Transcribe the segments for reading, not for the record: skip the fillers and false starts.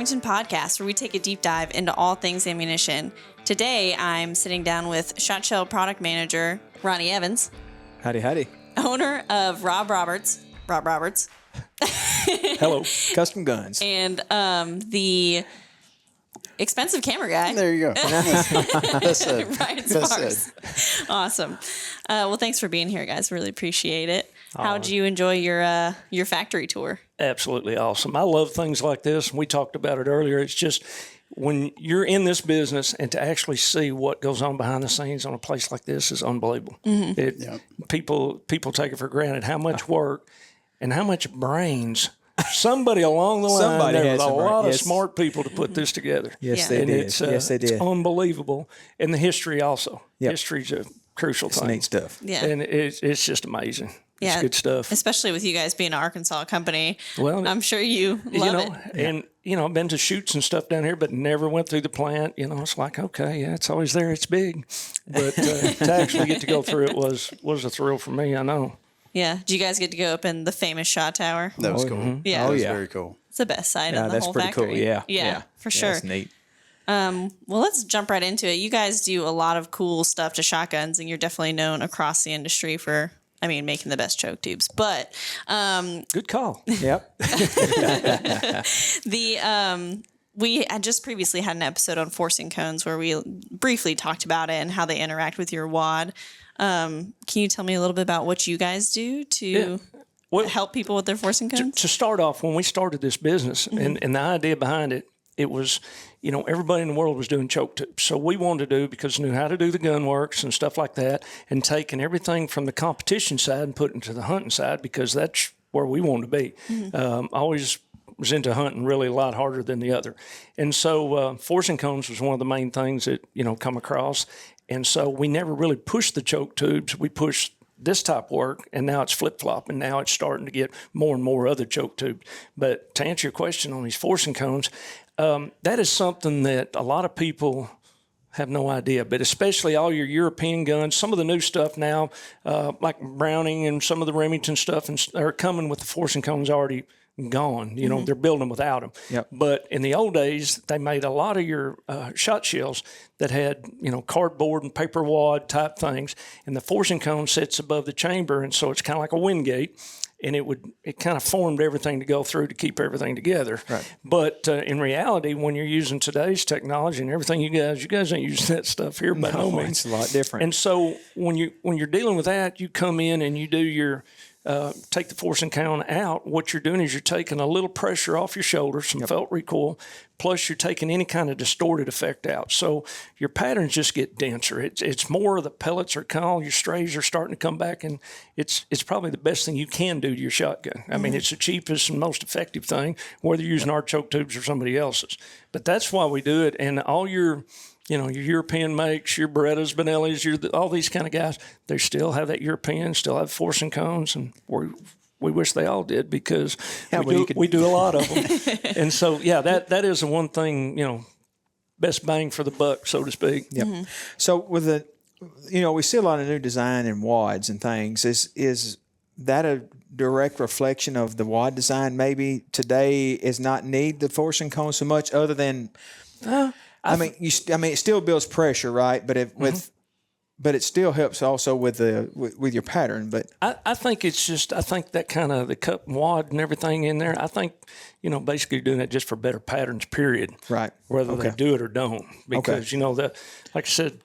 Remington Podcast, where we take a deep dive into all things ammunition. Today, I'm sitting down with Shotshell Product Manager, Ronnie Evans. Howdy, howdy. Owner of Rob Roberts. Hello. Custom Guns. And the expensive camera guy. There you go. That's it. Ryan Sparks. Awesome. Well, thanks for being here, guys. Really appreciate it. How'd you enjoy your factory tour? Absolutely awesome. I love things like this. We talked about it earlier. It's just when you're in this business and to actually see what goes on behind the scenes on a place like this is unbelievable. Mm-hmm. People take it for granted how much work and how much brains somebody along the line there was a lot of smart people to put this together. Yes, they did. Yes, they did. It's unbelievable. And the history also. Yep. History's a crucial thing. Neat stuff. Yeah. And it's just amazing. Yeah, it's good stuff. Especially with you guys being an Arkansas company. Well, I'm sure you love it. And, I've been to shoots and stuff down here, but never went through the plant. It's like, okay, yeah, it's always there. It's big. But to actually get to go through it was a thrill for me, I know. Yeah. Did you guys get to go up in the famous shot tower? That was cool. Mm-hmm. Yeah. That was very cool. It's the best side of the that's whole pretty factory. cool. Yeah. Yeah, for sure. That's neat. Well, let's jump right into it. You guys do a lot of cool stuff to shotguns, and you're definitely known across the industry for, making the best choke tubes. But good call. Yep. We had just previously had an episode on forcing cones where we briefly talked about it and how they interact with your wad. Can you tell me a little bit about what you guys do to help people with their forcing cones? To start off, when we started this business, and the idea behind it, it was, everybody in the world was doing choke tubes. So we wanted to do, because we knew how to do the gun works and stuff like that, and taking everything from the competition side and putting it to the hunting side, because that's where we wanted to be. I always was into hunting really a lot harder than the other. And so forcing cones was one of the main things that, come across. And so we never really pushed the choke tubes. We pushed this type work, and now it's flip-flop, and now it's starting to get more and more other choke tubes. But to answer your question on these forcing cones, that is something that a lot of people have no idea, but especially all your European guns, some of the new stuff now, like Browning and some of the Remington stuff, are coming with the forcing cones already gone. They're building them without them. Yep. But in the old days, they made a lot of your shot shells that had, cardboard and paper wad type things, and the forcing cone sits above the chamber, and so it's kind of like a wind gate, and it kind of formed everything to go through to keep everything together. Right. But in reality, when you're using today's technology and everything, you guys ain't using that stuff here by no means. It's a lot different. And so when you're dealing with that, you come in and you do your take the forcing cone out. What you're doing is you're taking a little pressure off your shoulder, some felt recoil, plus you're taking any kind of distorted effect out. So your patterns just get denser. It's more, the pellets are calm, your strays are starting to come back, and it's probably the best thing you can do to your shotgun. I mean, it's the cheapest and most effective thing, whether you're using our choke tubes or somebody else's. But that's why we do it, and all your your European makes, your Berettas, Benellis, all these kind of guys, they still have that European, still have forcing cones, and we wish they all did, because we do a lot of them. And so, that is the one thing, best bang for the buck, so to speak. Yep. Mm-hmm. So with we see a lot of new design in wads and things. Is that a direct reflection of the wad design? Maybe today is not need the forcing cone so much, other than... it still builds pressure, right? But but it still helps also with your pattern. But I think it's just, that kind of the cup and wad and everything in there, I think, basically doing that just for better patterns, period. Right. Whether they do it or don't. Because, like I said,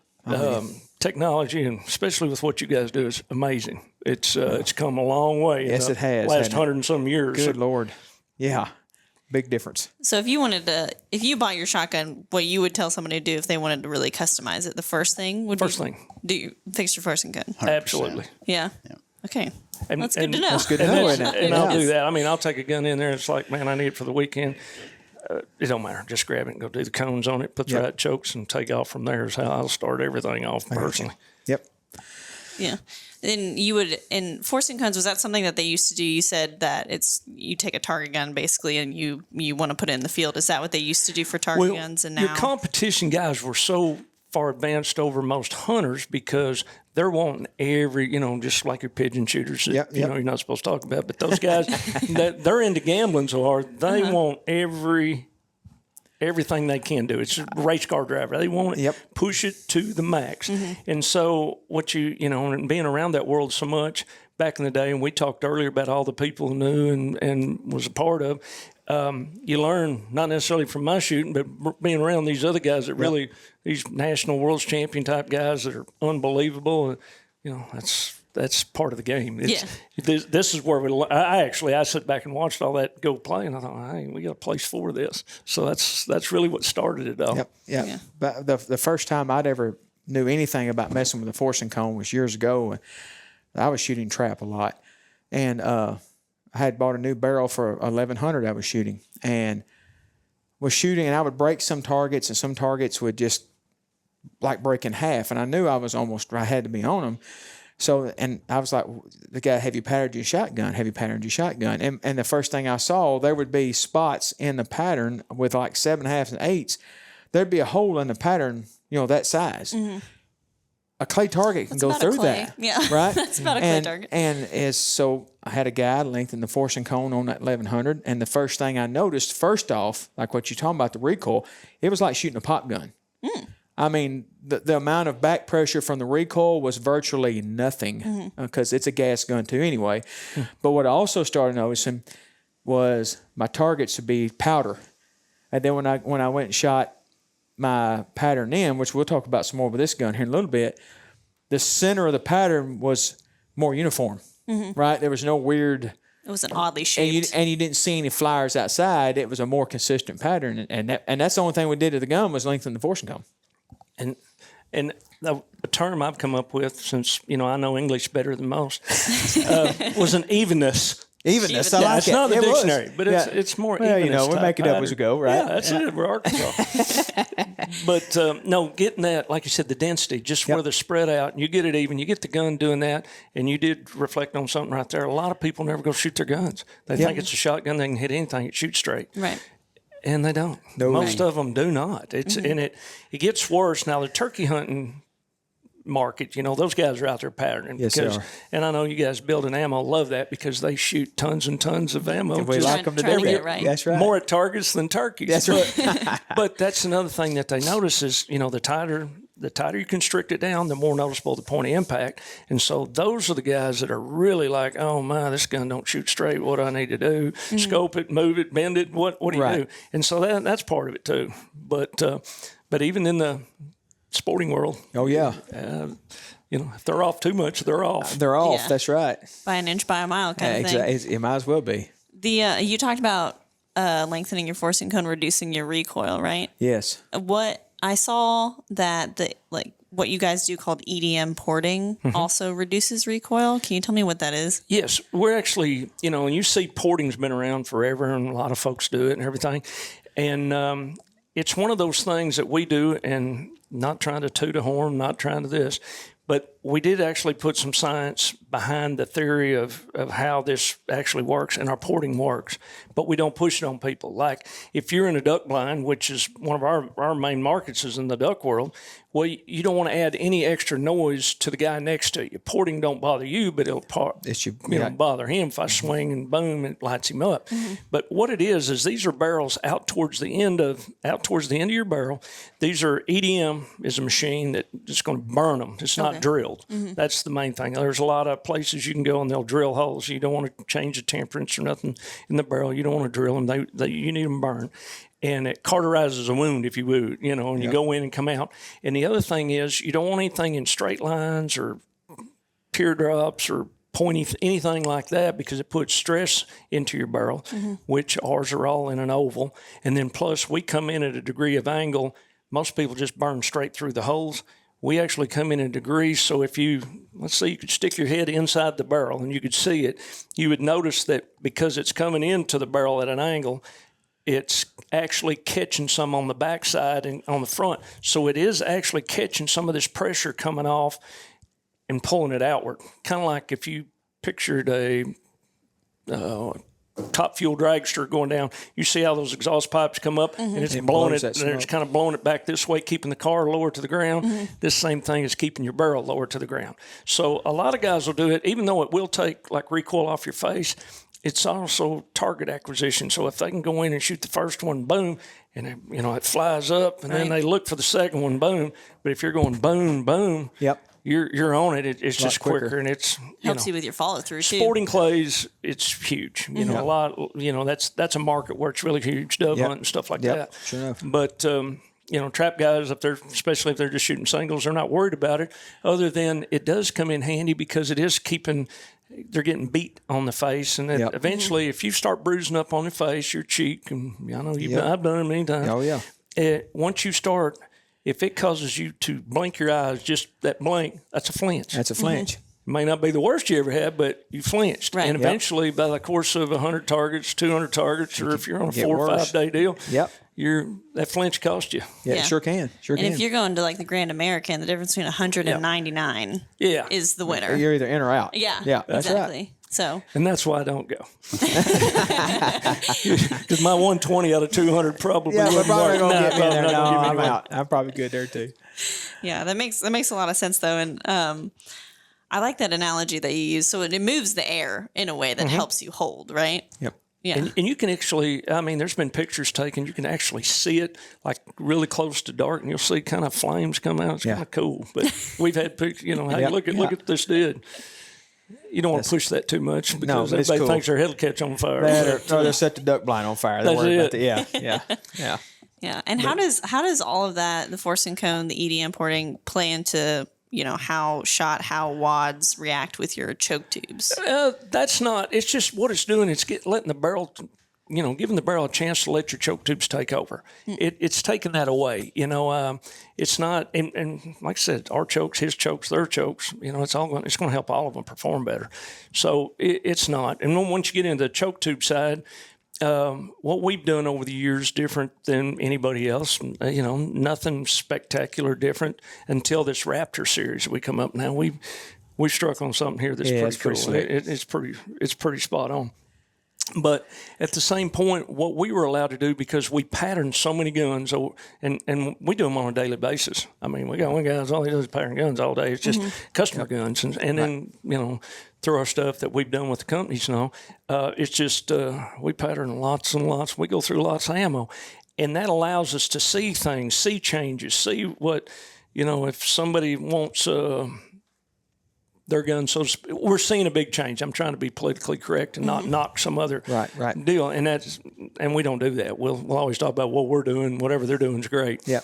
technology, and especially with what you guys do, is amazing. It's come a long way. Yes, it has. Last 100 and some years. Good Lord. Yeah. Big difference. So if you bought your shotgun, what you would tell somebody to do if they wanted to really customize it, the first thing would do you fix your forcing cone? 100%. Absolutely. Yeah. Okay. That's good to know. That's good to know. And I'll do that. I'll take a gun in there. It's like, man, I need it for the weekend. It don't matter. Just grab it and go do the cones on it, put the right chokes, and take off from there is how I'll start everything off personally. Yep. Yeah. And in forcing cones, was that something that they used to do? You said that you take a target gun basically and you want to put it in the field. Is that what they used to do for target guns? And now your competition guys were so far advanced over most hunters, because they're wanting every, just like your pigeon shooters that, you're not supposed to talk about. But those guys, they're into gambling so hard. They want every everything they can do. It's a race car driver. They want it, push it to the max. And so what and being around that world so much back in the day, and we talked earlier about all the people who knew and was a part of, you learn not necessarily from my shooting, but being around these other guys that really, these national world's champion type guys that are unbelievable. That's part of the game. This is where I sit back and watched all that go play, and I thought, hey, we got a place for this. So that's really what started it all. Yep. But the first time I'd ever knew anything about messing with a forcing cone was years ago. I was shooting trap a lot, and I had bought a new barrel for 1100 I was shooting, and I would break some targets, and some targets would just like break in half, and I knew I had to be on them. So, and I was like, the guy, have you patterned your shotgun? And the first thing I saw, there would be spots in the pattern with like 7.5 and 8s. There'd be a hole in the pattern, that size. A clay target can go through that. Yeah. Right? That's about a clay target. And so I had a guy lengthen the forcing cone on that 1100. And the first thing I noticed, first off, like what you're talking about, the recoil, it was like shooting a pop gun. I mean, the amount of back pressure from the recoil was virtually nothing because it's a gas gun too anyway. But what I also started noticing was my targets would be powder. And then when I went and shot my pattern in, which we'll talk about some more with this gun here in a little bit, the center of the pattern was more uniform, right? There was no weird... It wasn't oddly shaped. And you didn't see any flyers outside. It was a more consistent pattern. And that's the only thing we did to the gun was lengthen the forcing cone. And the term I've come up with, since I know English better than most, was an evenness. Evenness. It's not in the dictionary, but it's more evenness. We make it up as we go, right? Yeah, that's it. We're Arkansas. But no, getting that, like you said, the density, just where they're spread out, and you get it even. You get the gun doing that, and you did reflect on something right there. A lot of people never go shoot their guns. They think it's a shotgun; they can hit anything; it shoots straight. Right. And they don't. No. Most of them do not. It's and it gets worse now. The turkey hunting market, those guys are out there patterning. Yes, they are. And I know you guys building ammo love that because they shoot tons and tons of ammo. And we like them to do it right. That's right. More at targets than turkeys. That's right. But that's another thing that they notice is, the tighter you constrict it down, the more noticeable the point of impact. And so those are the guys that are really like, oh my, this gun don't shoot straight. What do I need to do? Scope it, move it, bend it. What do you do? And so that's part of it too. But even in the sporting world, if they're off too much, they're off. They're off. Yeah. That's right. By an inch, by a mile kind of thing. Exactly. It might as well be. You talked about lengthening your forcing cone, reducing your recoil, right? Yes. What I saw that what you guys do called EDM porting also reduces recoil. Can you tell me what that is? Yes, we're actually, and you see porting's been around forever, and a lot of folks do it and everything, and it's one of those things that we do, and not trying to toot a horn, not trying to this, but we did actually put some science behind the theory of how this actually works, and our porting works, but we don't push it on people. Like if you're in a duck blind, which is one of our main markets is in the duck world, well, you don't want to add any extra noise to the guy next to you. Porting don't bother you, but it'll bother him if I swing and boom, it lights him up. But what it is these are barrels out towards the end of your barrel. These are EDM is a machine that is going to burn them. It's not drilled. That's the main thing. There's a lot of places you can go and they'll drill holes. You don't want to change the temperature or nothing in the barrel. You don't want to drill them. You need them burned. And it cauterizes a wound, if you would, and you go in and come out. And the other thing is you don't want anything in straight lines or teardrops or pointy, anything like that, because it puts stress into your barrel, which ours are all in an oval. And then plus we come in at a degree of angle. Most people just burn straight through the holes. We actually come in a degree, so let's say you could stick your head inside the barrel and you could see it, you would notice that because it's coming into the barrel at an angle, it's actually catching some on the backside and on the front. So it is actually catching some of this pressure coming off and pulling it outward. Kind of like if you pictured a top fuel dragster going down, you see how those exhaust pipes come up and it's blowing it, and it's kind of blowing it back this way, keeping the car lower to the ground. This same thing is keeping your barrel lower to the ground. So a lot of guys will do it, even though it will take like recoil off your face. it's also target acquisition. So if they can go in and shoot the first one, boom, and it flies up, and then they look for the second one, boom. But if you're going boom, boom, you're on it. It's just quicker, and it's helps you with your follow through too. Sporting clays, it's huge. You know, a lot. That's a market where it's really huge. Dove hunt and stuff like that. Sure enough. But trap guys, especially if they're just shooting singles, they're not worried about it. Other than it does come in handy because it is they're getting beat on the face, and then eventually, if you start bruising up on the face, your cheek, and I know I've done it many times. Oh yeah. Once you start, if it causes you to blink your eyes, just that blink, that's a flinch. That's a flinch. It may not be the worst you ever had, but you flinched. Right. And eventually, by the course of 100 targets, 200 targets, or if you're on a 4 or 5 day deal, that flinch cost you. Yeah, it sure can. And if you're going to like the Grand American, the difference between 100 and 99 is the winner. You're either in or out. Yeah, that's exactly. right. So, and that's why I don't go. Because my 120 out of 200 probably but probably going to get me there. No, I'm I'm out. I'm probably good there too. Yeah, that makes a lot of sense though, and I like that analogy that you use. So it moves the air in a way that helps you hold, right? Yep. Yeah. And you can actually, there's been pictures taken. You can actually see it like really close to dark, and you'll see kind of flames come out. It's kind of cool. But we've had pictures. Hey, look at this did. You don't want to push that too much because everybody thinks their head will catch on fire. They'll set the duck blind on fire. They're worried about that. Yeah. And how does all of that, the forcing cone, the ED importing, play into how wads react with your choke tubes? That's not. It's just what it's doing. It's letting the barrel, giving the barrel a chance to let your choke tubes take over. It's taking that away. It's not. And like I said, our chokes, his chokes, their chokes. It's going to help all of them perform better. So it's not. And then once you get into the choke tube side. What we've done over the years different than anybody else, nothing spectacular different until this Raptor series we come up now. We've struck on something here that's pretty cool. It's pretty spot on. But at the same point, what we were allowed to do, because we patterned so many guns, and we do them on a daily basis. I mean, we got one guy all he does is pattern guns all day. It's just customer guns, and then through our stuff that we've done with the companies now, it's just we pattern lots and lots. We go through lots of ammo, and that allows us to see things, see changes, see what if somebody wants. Their guns, so we're seeing a big change. I'm trying to be politically correct and not knock some other deal, and we don't do that. We'll always talk about what we're doing. Whatever they're doing is great. Yeah.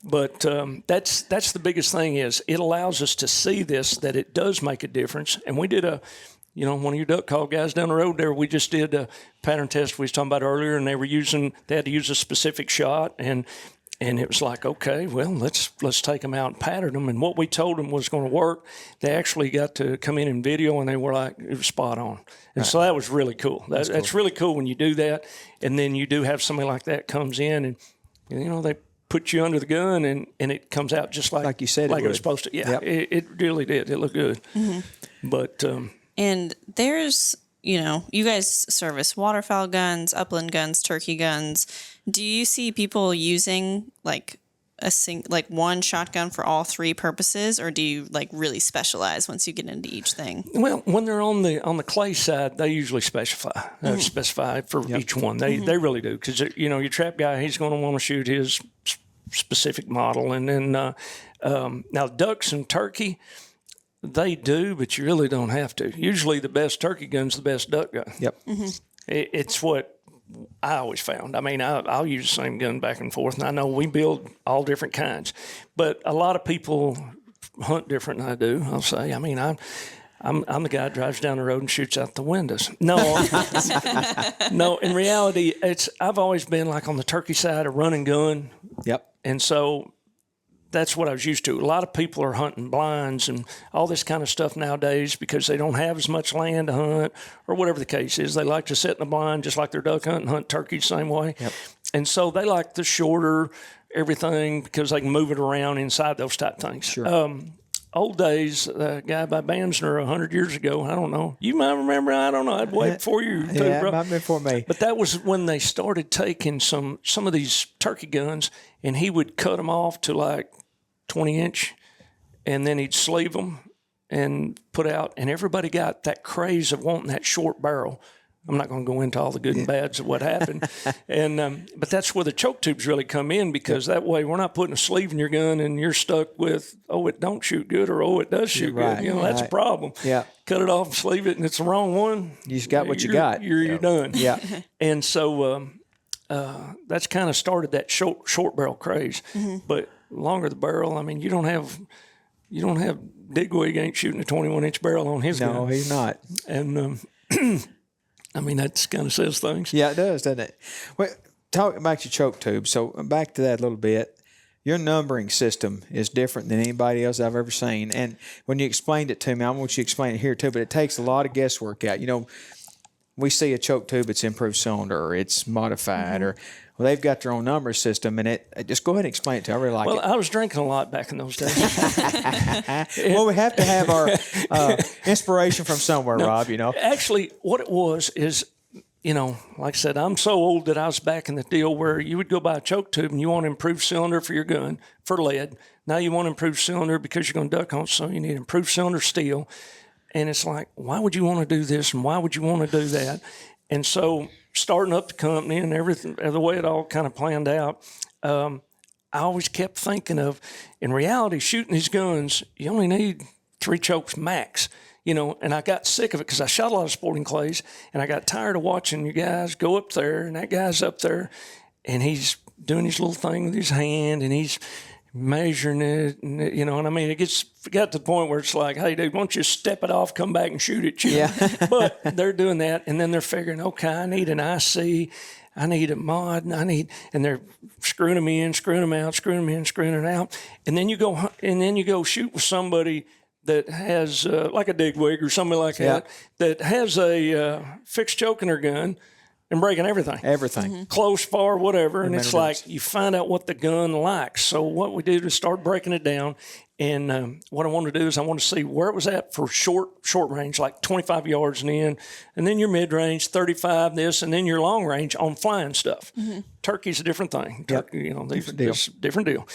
But that's the biggest thing is it allows us to see that it does make a difference. And we did one of your duck call guys down the road there. We just did a pattern test we was talking about earlier, and they had to use a specific shot and it was like, okay, well, let's take them out and pattern them. And what we told them was going to work. They actually got to come in video, and they were like, it was spot on. And so that was really cool. That's really cool when you do that. And then you do have somebody like that comes in, and they put you under the gun, and it comes out just like you said, like it was supposed to. Yeah, it really did. It looked good. But and there's you guys service waterfowl guns, upland guns, turkey guns. Do you see people using like one shotgun for all three purposes, or do you really specialize once you get into each thing? Well, when they're on the clay side, they usually specify for each one. They really do, because your trap guy, he's going to want to shoot his specific model, and then now ducks and turkey. They do, but you really don't have to. Usually the best turkey gun's the best duck gun. Yep. It's what I always found. I mean, I'll use the same gun back and forth, and I know we build all different kinds. But a lot of people hunt different than I do, I'll say. I mean, I'm the guy that drives down the road and shoots out the windows. No, no. In reality, I've always been like on the turkey side, a run and gun. Yep. And so that's what I was used to. A lot of people are hunting blinds and all this kind of stuff nowadays because they don't have as much land to hunt or whatever the case is. They like to sit in the blind just like they're duck hunting, hunt turkeys the same way. Yep. And so they like the shorter everything because they can move it around inside those type things. Sure. Old days, a guy by Bandsner 100 years ago, I don't know. You might remember, I don't know. I'd wait before you. Yeah, it might have been before me. But that was when they started taking some of these turkey guns, and he would cut them off to like 20-inch, and then he'd sleeve them and put out, and everybody got that craze of wanting that short barrel. I'm not going to go into all the good and bads of what happened. And but that's where the choke tubes really come in, because that way we're not putting a sleeve in your gun and you're stuck with, oh, it don't shoot good, or oh, it does shoot good. You know, that's a problem. Yeah. Cut it off and sleeve it, and it's the wrong one. You just got what you got. You're done. Yeah. And so that's kind of started that short barrel craze. But longer the barrel, I mean, you don't have Digwig ain't shooting a 21-inch barrel on his gun. No, he's not. And I mean, that kind of says things. Yeah, it does, doesn't it? Well, talking back to choke tubes, so back to that a little bit. Your numbering system is different than anybody else I've ever seen. And when you explained it to me, I want you to explain it here too, but it takes a lot of guesswork out. You know, we see a choke tube, it's improved cylinder, or it's modified, or well, they've got their own number system, and it just go ahead and explain it to me. I really like it. Well, I was drinking a lot back in those days. Well, we have to have our inspiration from somewhere, Rob, you know. Actually, what it was is, you know, like I said, I'm so old that I was back in the deal where you would go buy a choke tube and you want to improve cylinder for your gun for lead. Now you want to improve cylinder because you're going to duck hunt, so you need improved cylinder steel. And it's like, why would you want to do this and why would you want to do that? And so starting up the company and everything, the way it all kind of planned out, I always kept thinking of, in reality, shooting these guns, you only need 3 chokes max. You know, and I got sick of it because I shot a lot of sporting clays, and I got tired of watching you guys go up there, and that guy's up there, and he's doing his little thing with his hand, and he's measuring it, and, you know, and I mean, it got to the point where it's like, hey, dude, why don't you step it off, come back and shoot it? Yeah. But they're doing that, and then they're figuring, okay, I need an IC, I need a mod, and they're screwing them in, screwing them out, screwing them in, screwing it out, and then you go shoot with somebody that has like a Digwig or somebody like that has a fixed choke in their gun and breaking everything. Close, far, whatever. And it's like you find out what the gun likes. So what we did is start breaking it down. And what I want to do is I want to see where it was at for short range, like 25 yards and in, and then your mid-range, 35, this, and then your long range on flying stuff. Turkey's a different thing. Turkey, you know, different deal.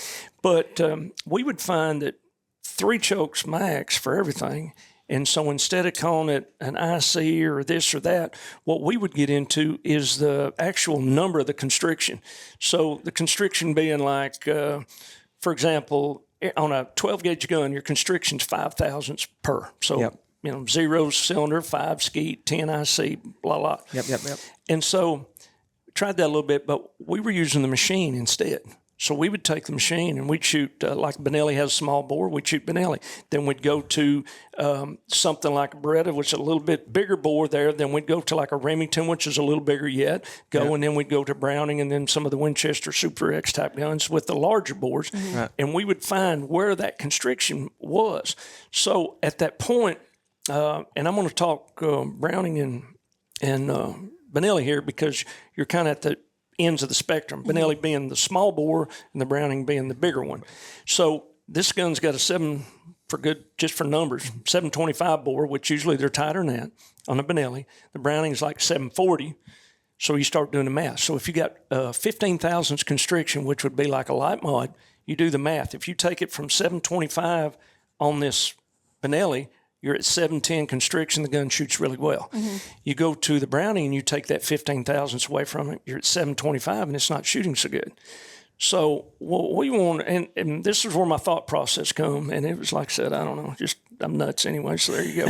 But we would find that 3 chokes max for everything. And so instead of calling it an IC or this or that, what we would get into is the actual number of the constriction. So the constriction being like, for example, on a 12-gauge gun, your constriction's 5 thousandths per. So, you know, 0 cylinder, 5 skeet, 10 IC, blah, blah. Yep. And so tried that a little bit, but we were using the machine instead. So we would take the machine and we'd shoot, like Benelli has a small bore, we'd shoot Benelli. Then we'd go to something like a Beretta, which is a little bit bigger bore there. Then we'd go to like a Remington, which is a little bigger yet. And then we'd go to Browning and then some of the Winchester Super X type guns with the larger bores. And we would find where that constriction was. So at that point, and I'm going to talk Browning and Benelli here because you're kind of at the ends of the spectrum, Benelli being the small bore and the Browning being the bigger one. So this gun's got a 725 bore, which usually they're tighter than that on the Benelli. The Browning's like 740. So you start doing the math. So if you got 15 thousandths constriction, which would be like a light mod, you do the math. If you take it from 725 on this Benelli, you're at 710 constriction, the gun shoots really well. You go to the Browning and you take that 15 thousandths away from it, you're at 725 and it's not shooting so good. So what we want, and this is where my thought process come, and it was like I said, I don't know, just I'm nuts anyway, so there you go.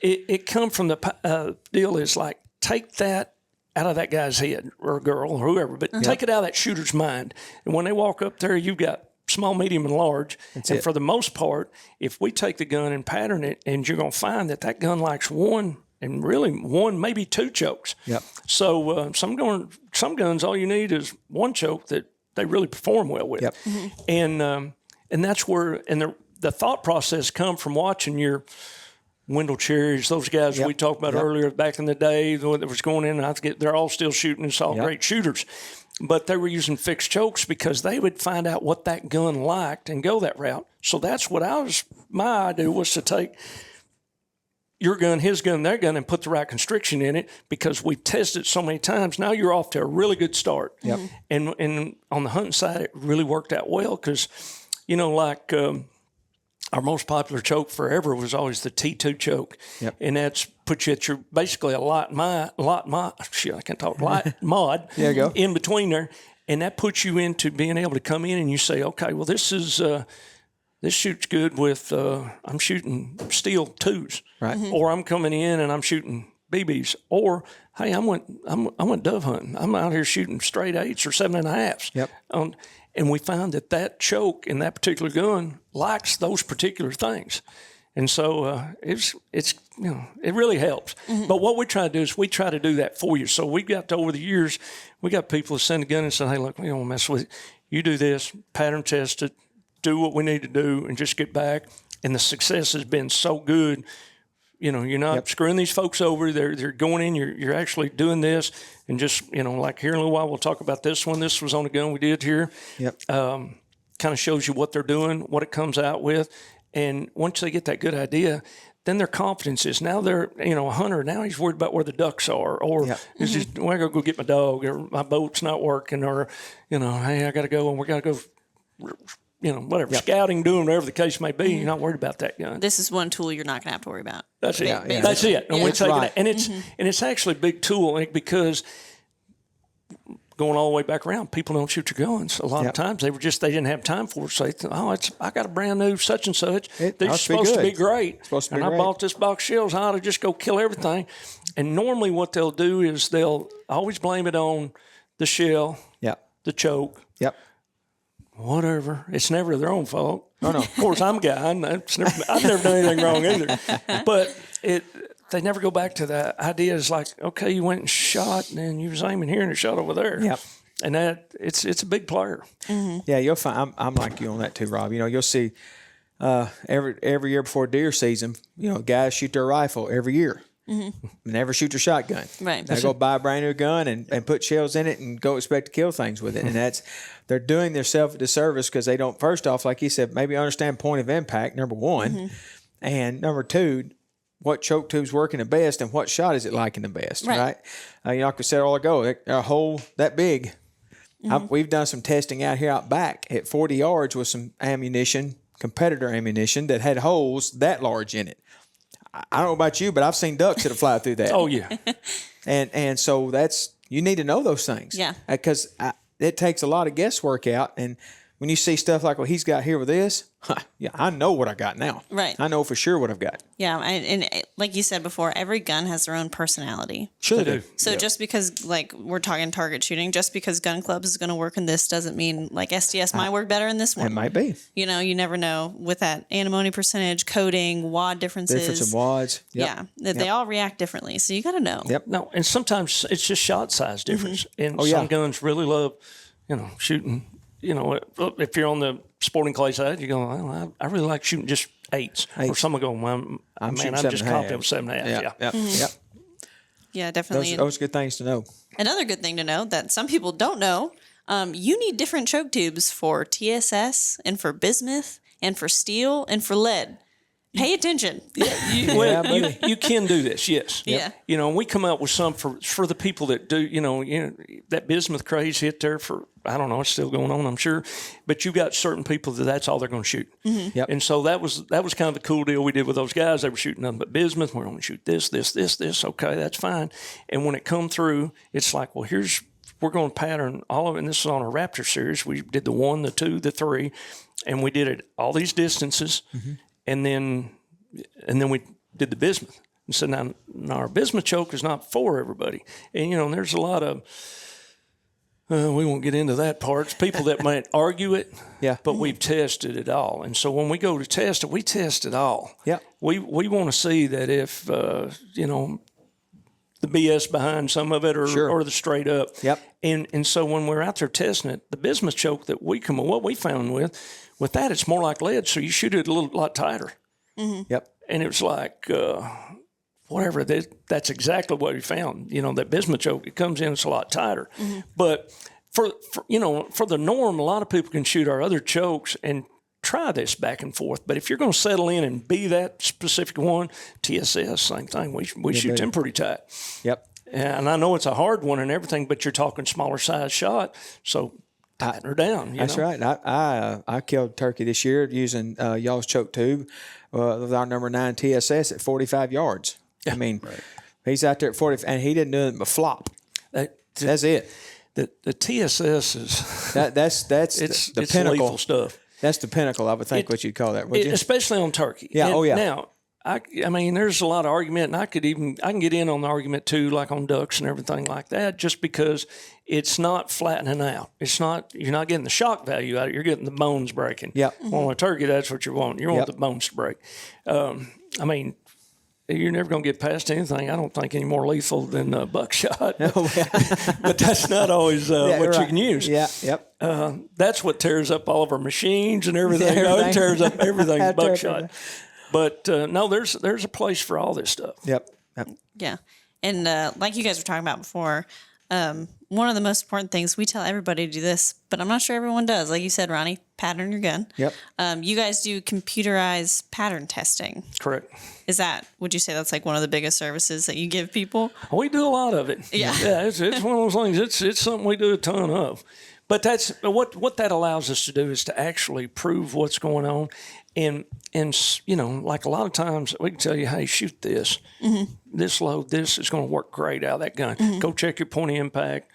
it come from the deal is like, take that out of that guy's head, or girl, or whoever, but take it out of that shooter's mind. And when they walk up there, you've got small, medium, and large. For the most part, if we take the gun and pattern it, and you're going to find that gun likes 1, and really 1, maybe 2 chokes. So some guns, all you need is 1 choke that they really perform well with. And that's where, and the thought process come from watching your Wendell Cherries, those guys we talked about earlier back in the day that was going in, they're all still shooting, it's all great shooters. But they were using fixed chokes because they would find out what that gun liked and go that route. So that's what my idea was to take your gun, his gun, their gun, and put the right constriction in it because we've tested it so many times. Now you're off to a really good start. And on the hunting side, it really worked out well because, you know, like our most popular choke forever was always the T2 choke. Yep. And that's put you at your basically a lot mod There you go. in between there. And that puts you into being able to come in and you say, okay, well, this shoots good with, I'm shooting steel 2s. Right. Or I'm coming in and I'm shooting BBs. Or, hey, I went dove hunting. I'm out here shooting straight 8s or 7.5s. Yep. And we found that choke in that particular gun likes those particular things. And so it's it really helps. Mm-hmm. But what we try to do is we try to do that for you. So we got over the years, we got people who send a gun and say, hey, look, we don't want to mess with it. You do this, pattern test it, do what we need to do, and just get back. And the success has been so good. You know, you're not screwing these folks over. They're going in. You're actually doing this, and just like here in a little while, we'll talk about this one. This was on a gun we did here. Yep. Kind of shows you what they're doing, what it comes out with, and once they get that good idea, then their confidence is now they're a hunter. Now he's worried about where the ducks are, or is just well, I gotta go get my dog, or my boat's not working, or hey, I gotta go and we gotta go. Whatever, scouting, doing whatever the case may be, you're not worried about that gun. This is one tool you're not going to have to worry about. That's it. Yeah. That's it. And we take right. it, and it's actually a big tool because going all the way back around, people don't shoot your guns. A lot of times they didn't have time for it. So they think, I got a brand new such and such. They're supposed to be great. I bought this box of shells. I ought to just go kill everything. And normally what they'll do is they'll always blame it on the shell, the choke. Yep. Whatever. It's never their own fault. Oh, no. Of course, I'm a guy. I've never done anything wrong either. But they never go back to that idea. It's like, okay, you went and shot, and then you was aiming here and it shot over there. Yep. And it's a big player. Mm-hmm. Yeah, you'll find. I'm like you on that too, Rob. You'll see every year before deer season, guys shoot their rifle every year. Mm-hmm. Never shoot their shotgun. Right. They go buy a brand new gun and put shells in it and go expect to kill things with it. And they're doing themselves a disservice because they don't, first off, like you said, maybe understand point of impact, number one. And number two, what choke tube's working the best and what shot is it liking the best, right? Like I said all ago, a hole that big. We've done some testing out here out back at 40 yards with some ammunition, competitor ammunition that had holes that large in it. I don't know about you, but I've seen ducks that'll fly through that. Oh, yeah. And so you need to know those things. Yeah. Because it takes a lot of guesswork out. And when you see stuff like what he's got here with this, I know what I got now. Right. I know for sure what I've got. Yeah. And like you said before, every gun has their own personality. Sure they do. So just because, like, we're talking target shooting, just because gun clubs is going to work in this doesn't mean, like, SDS might work better in this one. It might be. You never know with that antimony percentage, coating, wad differences. Difference in wads. Yep. Yeah. They all react differently. So you got to know. Yep. No, and sometimes it's just shot size difference. And some guns really love, shooting. If you're on the sporting clay side, you go, I really like shooting just 8s. Or some will go, I'm just confident with 7.5. Yep. Yeah, definitely. Those are good things to know. Another good thing to know that some people don't know, you need different choke tubes for TSS and for bismuth and for steel and for lead. Pay attention. You can do this, yes. Yeah. We come up with some for the people that do, that bismuth craze hit there for, I don't know, it's still going on, I'm sure. But you got certain people that's all they're going to shoot. Mm-hmm. Yep. And so that was kind of the cool deal we did with those guys. They were shooting nothing but bismuth. We're going to shoot this. Okay, that's fine. And when it come through, it's like, well, we're going to pattern all of it. And this is on our Raptor series. We did the 1, the 2, the 3, and we did it all these distances. Mm-hmm. And then we did the bismuth. And so now our bismuth choke is not for everybody. And, there's a lot of, we won't get into that part. It's people that might argue it, but we've tested it all. And so when we go to test it, we test it all. Yeah. We want to see that if, the BS behind some of it or the straight up. Yep. And so when we're out there testing it, the bismuth choke that what we found with that, it's more like lead, so you shoot it a lot tighter. Mm-hmm. Yep. And it was like, whatever, that's exactly what we found. That bismuth choke, it comes in, it's a lot tighter. Mm-hmm. But for the norm, a lot of people can shoot our other chokes and try this back and forth. But if you're going to settle in and be that specific one, TSS, same thing. We shoot them pretty tight. Yep. And I know it's a hard one and everything, but you're talking smaller size shot, so patting her down. That's right. I killed turkey this year using y'all's choke tube with our number 9 TSS at 45 yards. I mean, he's out there at 40, and he didn't do it but flop. That's it. The TSS is that's it's the pinnacle lethal stuff. That's the pinnacle, I would think, what you'd call that, would you? Especially on turkey. Yeah. And yeah. Now, I mean, there's a lot of argument, and I can get in on the argument too, like on ducks and everything like that, just because it's not flattening out. You're not getting the shock value out of it. You're getting the bones breaking. Yeah. On a turkey, that's what you want. You want the bones to break. I mean, you're never going to get past anything, I don't think, any more lethal than buckshot. But that's not always what you can use. Yeah, yep. That's what tears up all of our machines and everything. It tears up everything, buckshot. But no, there's a place for all this stuff. Yep. Yeah. And like you guys were talking about before, one of the most important things, we tell everybody to do this, but I'm not sure everyone does. Like you said, Ronnie, pattern your gun. Yep. You guys do computerized pattern testing. Correct. Would you say that's like one of the biggest services that you give people? We do a lot of it. Yeah. Yeah, it's one of those things. It's something we do a ton of. But that's what that allows us to do is to actually prove what's going on. And you know, like a lot of times we can tell you, hey, shoot this. This load, this is going to work great out of that gun. Go check your point of impact,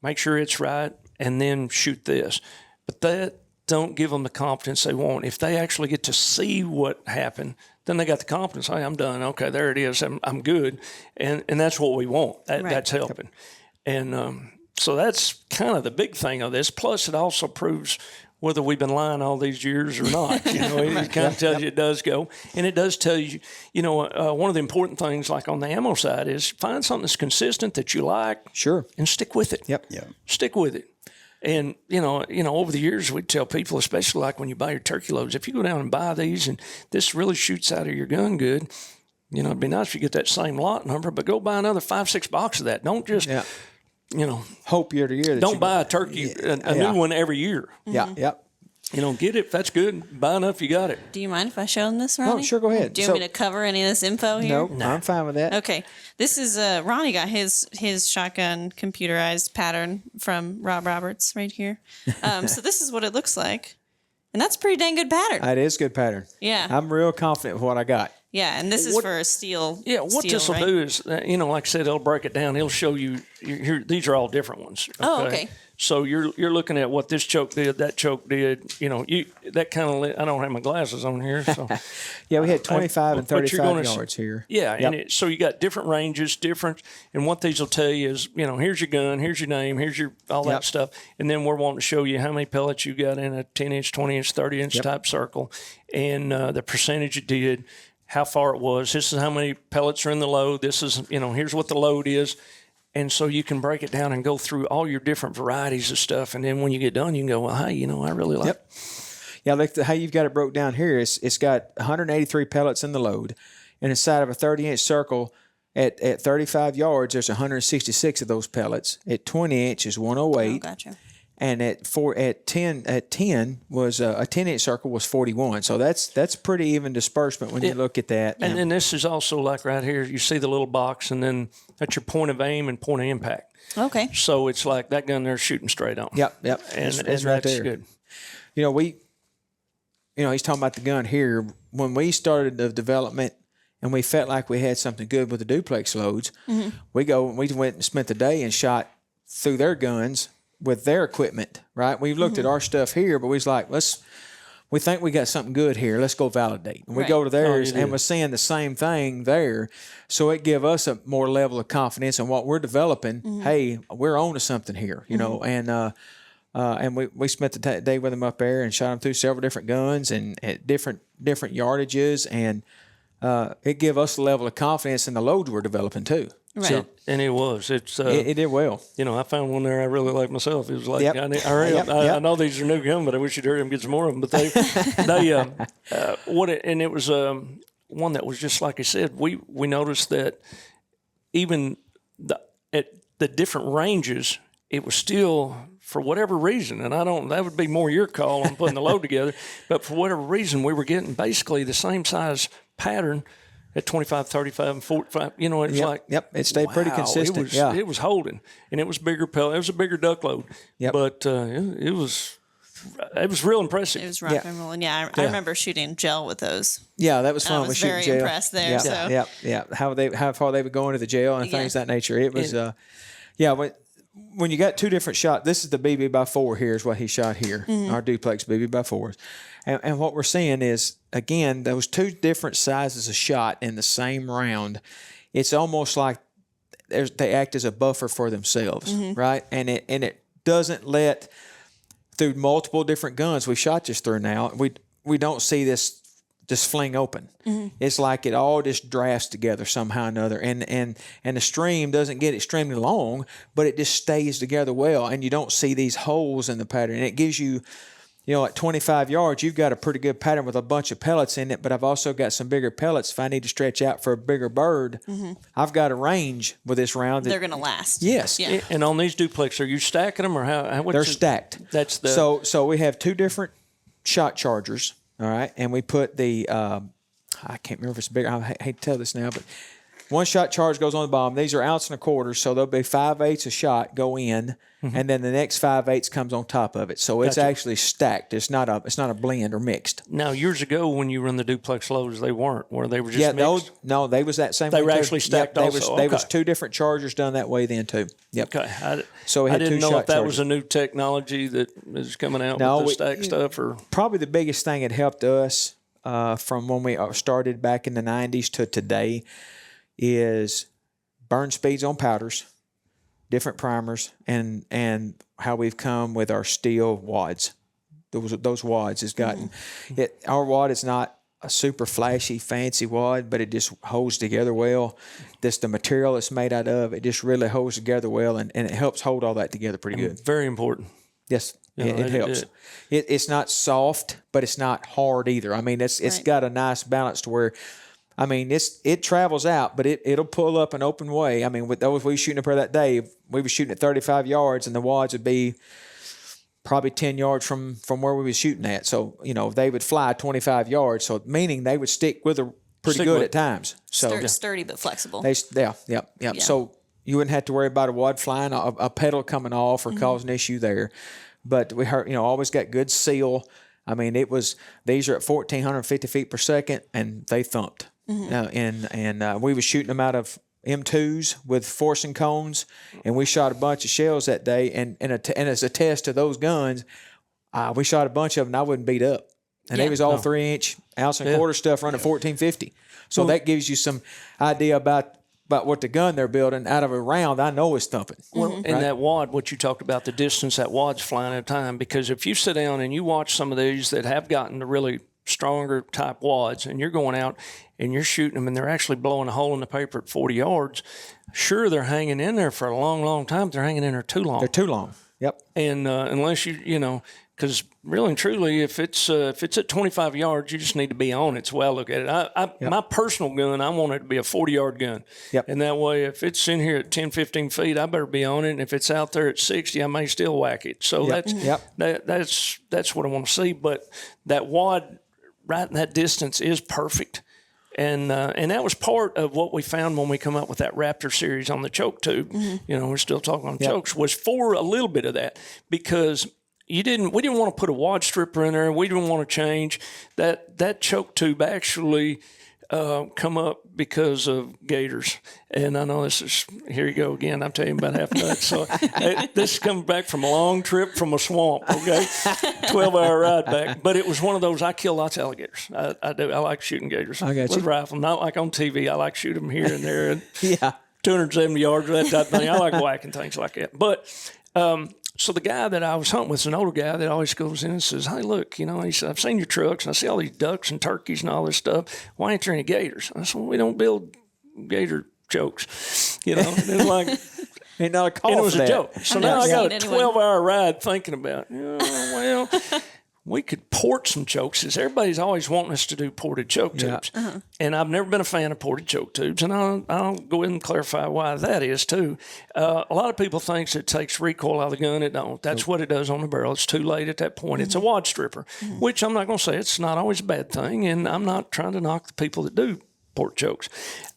make sure it's right, and then shoot this. But that don't give them the confidence they want. If they actually get to see what happened, then they got the confidence. Hey, I'm done. Okay, there it is. I'm good. And that's what we want. That's helping. And so that's kind of the big thing of this. Plus, it also proves whether we've been lying all these years or not. You know, it kind of tells you it does go. And it does tell you, you know, one of the important things, like on the ammo side, is find something that's consistent that you like. Sure. And stick with it. Yep. Yeah. Stick with it. And, you know, over the years, we tell people, especially like when you buy your turkey loads, if you go down and buy these and this really shoots out of your gun good, you know, it'd be nice if you get that same lot number, but go buy another 5-6 boxes of that. Don't just, you know, hope year to year. Don't buy a turkey, a new one every year. Yeah, yep. You know, get it. If that's good, buy enough, you got it. Do you mind if I show them this, Ronnie? Oh, sure, go ahead. Do you want me to cover any of this info here? No, I'm fine with that. Okay. This is Ronnie got his shotgun computerized pattern from Rob Roberts right here. So this is what it looks like. And that's a pretty dang good pattern. It is good pattern. Yeah. I'm real confident with what I got. Yeah, and this is for a steel. Yeah, what this will do is, you know, like I said, it'll break it down. He'll show you. Here, these are all different ones. Okay? Oh, okay. So you're looking at what this choke did, that choke did. You know, that kind of. I don't have my glasses on here, so. Yeah, we had 25 and 35 yards yards here. Yeah, yep. And so you got different ranges, and what these will tell you is, you know, here's your gun, here's your name, here's your all that stuff, and then we're wanting to show you how many pellets you got in a 10-inch, 20-inch, 30-inch type circle, and the percentage it did, how far it was. This is how many pellets are in the load. This is, you know, here's what the load is. And so you can break it down and go through all your different varieties of stuff. And then when you get done, you can go, well, hey, you know, I really like it. Yeah, like how you've got it broke down here. It's got 183 pellets in the load. And inside of a 30-inch circle at 35 yards, there's 166 of those pellets. At 20 inch is 108. Oh, gotcha. And at 10 was a 10-inch circle was 41. So that's pretty even disbursement when you look at that. And then this is also like right here, you see the little box, and then that's your point of aim and point of impact. Okay. So it's like that gun there shooting straight on. Yep. And it's right that's there. good. You know, he's talking about the gun here. When we started the development and we felt like we had something good with the duplex loads, we went and spent the day and shot through their guns with their equipment, right? We've looked at our stuff here, but we was like, we think we got something good here. Let's go validate. And we go to theirs and we're seeing the same thing there. So it give us a more level of confidence in what we're developing. Hey, we're on to something here, you know, and we spent the day with them up there and shot them through several different guns and at different yardages. And it give us a level of confidence in the loads we're developing too. Right. So, And it was. It did well. You know, I found one there I really liked myself. It was like, I I know these are new gun, but I wish you'd hurry and get some more of them. But it was one that was just like I said. We noticed that even at the different ranges, it was still, for whatever reason, and that would be more your call on putting the load together. But for whatever reason, we were getting basically the same size pattern at 25, 35, and 45. You know, it's like it stayed pretty consistent. It was holding, and it was bigger pellet. It was a bigger duck load. But it was real impressive. It was rock and rolling. I remember shooting gel with those. Yeah, that was fun. I was very impressed there. How far they would go into the jail and things of that nature. It was when you got two different shots. This is the BB by 4 here is what he shot here. Our duplex BB by 4s. And what we're seeing is, again, those two different sizes of shot in the same round. It's almost like they act as a buffer for themselves, right? And it doesn't let, through multiple different guns we shot this through now, we don't see this just fling open. It's like it all just drafts together somehow or another. And the stream doesn't get extremely long, but it just stays together well, and you don't see these holes in the pattern. And it gives you, at 25 yards, you've got a pretty good pattern with a bunch of pellets in it, but I've also got some bigger pellets. If I need to stretch out for a bigger bird, I've got a range with this round. They're going to last. Yes. Yeah. And on these duplex, are you stacking them or how They're stacked. That's the... So we have two different shot chargers, all right? And we put the, I can't remember if it's bigger. I hate to tell this now, but one shot charge goes on the bottom. These are 1 1/4 ounce, so there'll be 5/8 a shot go in, and then the next 5/8 comes on top of it. So it's actually stacked. It's not a blend or mixed. Now, years ago when you run the duplex loads, they weren't, where they were just mixed? They was that same They way were too. actually stacked also. They was two different chargers done that way then too. Yep. Okay. So we I had didn't two know shot if that chargers. was a new technology that is coming out with the stack stuff. Or probably the biggest thing that helped us from when we started back in the 90s to today is burn speeds on powders, different primers, and how we've come with our steel wads. Those wads has gotten it. Our wad is not a super flashy, fancy wad, but it just holds together well. The material it's made out of, it just really holds together well, and it helps hold all that together pretty good. Very important. Yes, it helps. It's not soft, but it's not hard either. I mean, it's got a nice balance to where, I mean, it travels out, but it'll pull up an open way. I mean, with those we were shooting up there that day, we were shooting at 35 yards, and the wads would be probably 10 yards from where we were shooting at. So, they would fly 25 yards. So, meaning they would stick with her pretty good at times. So sturdy but flexible. Yeah. So you wouldn't have to worry about a wad flying, a pedal coming off or causing an issue there. But we heard, always got good seal. I mean, these are at 1,450 feet per second, and they thumped. And we were shooting them out of M2s with forcing cones, and we shot a bunch of shells that day. And as a test of those guns, we shot a bunch of them, and I wouldn't beat up. And they was all 3-inch, 1 1/4 ounce stuff running 1450. So that gives you some idea about what the gun they're building out of a round. I know is thumping. Well, and that wad, what you talked about, the distance that wad's flying at a time, because if you sit down and you watch some of these that have gotten the really stronger type wads, and you're going out and you're shooting them and they're actually blowing a hole in the paper at 40 yards, sure, they're hanging in there for a long, long time. They're hanging in there too long. They're too long. Yep. And unless because really and truly, if it's at 25 yards, you just need to be on it. So I look at it. My personal gun, I want it to be a 40-yard gun. Yep. And that way, if it's in here at 10, 15 feet, I better be on it. And if it's out there at 60, I may still whack it. So that's what I want to see. But that wad right in that distance is perfect. And that was part of what we found when we come up with that Raptor series on the choke tube. We're still talking on chokes, was for a little bit of that, because we didn't want to put a wad stripper in there. We didn't want to change that choke tube actually come up because of gators. And I know here you go again. I'm telling you about half nuts. So this is coming back from a long trip from a swamp, okay? 12-hour ride back. But it was one of those, I kill lots of alligators. I do. I like shooting gators with rifle. Not like on TV. I like shooting them here and there. And 270 yards, that type of thing. I like whacking things like that. But so the guy that I was hunting with is an older guy that always goes in and says, "Hey, look, he said, I've seen your trucks and I see all these ducks and turkeys and all this stuff. Why ain't there any gators?" I said, "Well, we don't build gator jokes." And it's like, ain't not a call and it was for a that. joke. So now I got a 12-hour ride thinking about, we could port some chokes. Everybody's always wanting us to do ported choke tubes. And I've never been a fan of ported choke tubes. And I'll go ahead and clarify why that is too. A lot of people think it takes recoil out of the gun. It don't. That's what it does on the barrel. It's too late at that point. It's a wad stripper, which I'm not going to say it's not always a bad thing. And I'm not trying to knock the people that do pork chokes.